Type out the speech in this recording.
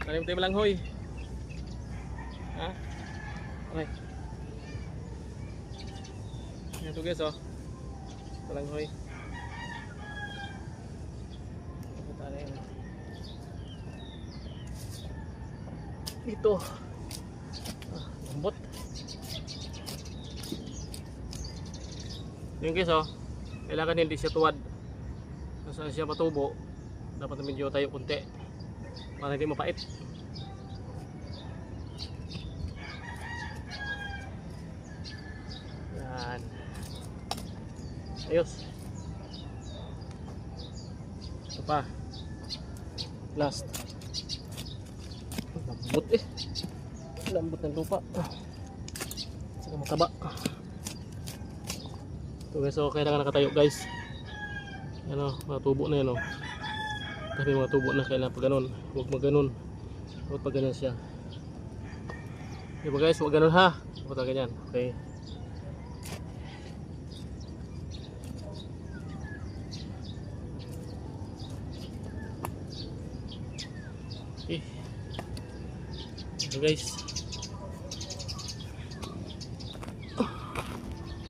Tanim tayo malanghoy. Ha? Okay. Ito guys oh. Malanghoy. Ito. Lambot. Yung guys oh. Kailangan hindi siya tuwad. Saan siya matubo. Dapat medyo tayo kunti. Para hindi mapait. Yan. Ayos. Ito pa. Last. Lambot eh. Lambot ng lupa. Saka mataba. Ito guys, so kailangan nakatayo guys. Yan o, mga tubo na yan o. Kasi mga tubo na kailangan pa ganun. Huwag maganon. Huwag pa ganun siya. Diba guys, huwag ganun ha. Huwag pa ganyan. Okay. Okay. Ito guys.